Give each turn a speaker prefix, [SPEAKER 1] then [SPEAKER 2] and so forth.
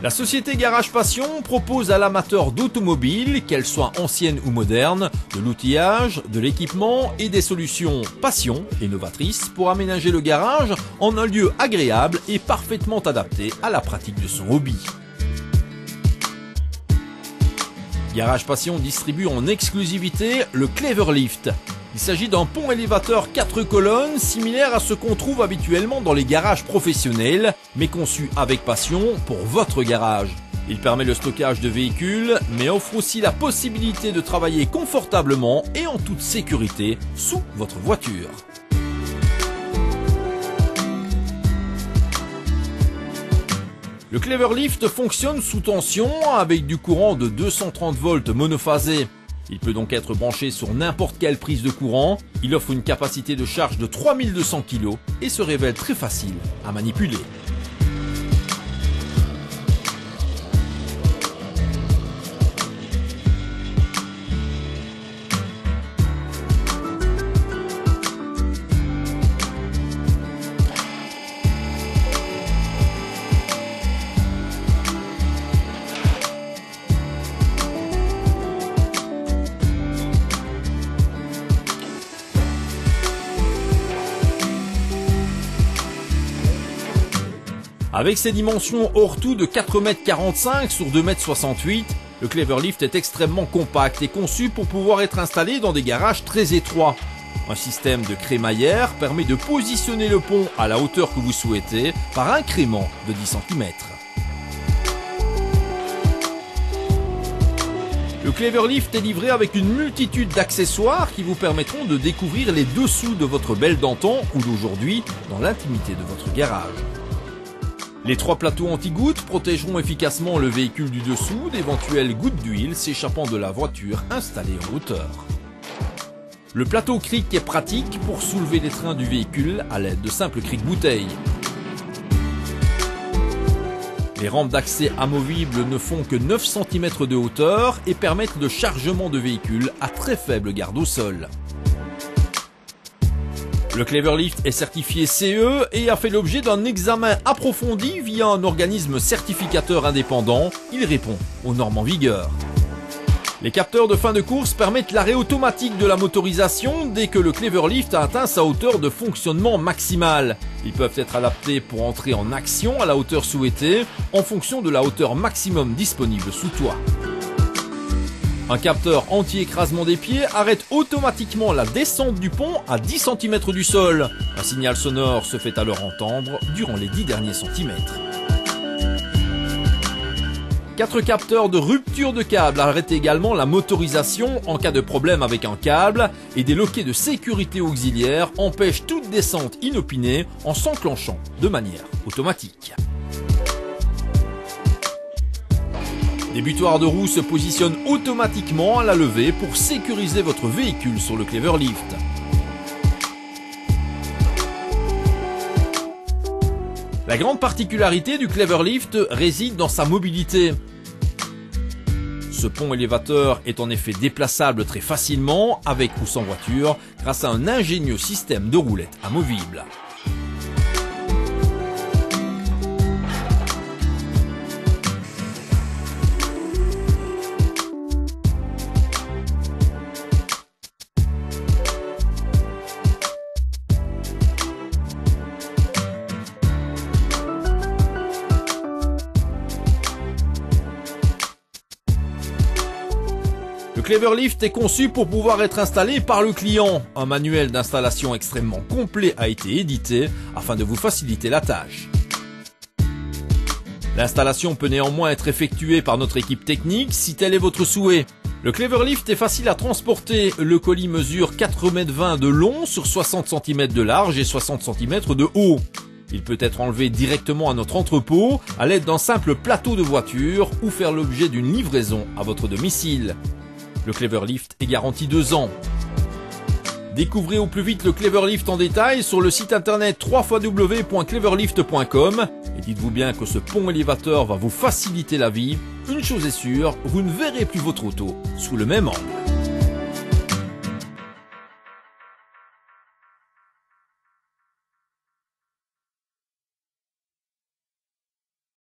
[SPEAKER 1] La société Garage Passion propose à l'amateur d'automobile, qu'elle soit ancienne ou moderne, de l'outillage, de l'équipement et des solutions passion et novatrices pour aménager le garage en un lieu agréable et parfaitement adapté à la pratique de son hobby. Garage Passion distribue en exclusivité le Cleverlift. Il s'agit d'un pont élévateur 4 colonnes similaire à ce qu'on trouve habituellement dans les garages professionnels, mais conçu avec passion pour votre garage. Il permet le stockage de véhicules, mais offre aussi la possibilité de travailler confortablement et en toute sécurité sous votre voiture. Le Cleverlift fonctionne sous tension avec du courant de 230 volts monophasé. Il peut donc être branché sur n'importe quelle prise de courant. Il offre une capacité de charge de 3200 kg et se révèle très facile à manipuler. Avec ses dimensions hors tout de 4,45 m sur 2,68 m, le Cleverlift est extrêmement compact et conçu pour pouvoir être installé dans des garages très étroits. Un système de crémaillère permet de positionner le pont à la hauteur que vous souhaitez par incrément de 10 cm. Le Cleverlift est livré avec une multitude d'accessoires qui vous permettront de découvrir les dessous de votre belle d'antan ou d'aujourd'hui dans l'intimité de votre garage. Les 3 plateaux anti-gouttes protégeront efficacement le véhicule du dessous d'éventuelles gouttes d'huile s'échappant de la voiture installée en hauteur. Le plateau cric est pratique pour soulever les trains du véhicule à l'aide de simples cric-bouteilles. Les rampes d'accès amovibles ne font que 9 cm de hauteur et permettent le chargement de véhicules à très faible garde au sol. Le Cleverlift est certifié CE et a fait l'objet d'un examen approfondi via un organisme certificateur indépendant. Il répond aux normes en vigueur. Les capteurs de fin de course permettent l'arrêt automatique de la motorisation dès que le Cleverlift a atteint sa hauteur de fonctionnement maximale. Ils peuvent être adaptés pour entrer en action à la hauteur souhaitée en fonction de la hauteur maximum disponible sous toit. Un capteur anti-écrasement des pieds arrête automatiquement la descente du pont à 10 cm du sol. Un signal sonore se fait alors entendre durant les 10 derniers centimètres. 4 capteurs de rupture de câble arrêtent également la motorisation en cas de problème avec un câble et des loquets de sécurité auxiliaires empêchent toute descente inopinée en s'enclenchant de manière automatique. Les butoirs de roues se positionnent automatiquement à la levée pour sécuriser votre véhicule sur le Cleverlift. La grande particularité du Cleverlift réside dans sa mobilité. Ce pont élévateur est en effet déplaçable très facilement, avec ou sans voiture, grâce à un ingénieux système de roulettes amovibles. Le Cleverlift est conçu pour pouvoir être installé par le client. Un manuel d'installation extrêmement complet a été édité afin de vous faciliter la tâche. L'installation peut néanmoins être effectuée par notre équipe technique si tel est votre souhait. Le Cleverlift est facile à transporter. Le colis mesure 4,20 m de long sur 60 cm de large et 60 cm de haut. Il peut être enlevé directement à notre entrepôt à l'aide d'un simple plateau de voiture ou faire l'objet d'une livraison à votre domicile. Le Cleverlift est garanti 2 ans. Découvrez au plus vite le Cleverlift en détail sur le site internet www.cleverlift.com et dites-vous bien que ce pont élévateur va vous faciliter la vie. Une chose est sûre, vous ne verrez plus votre auto sous le même angle.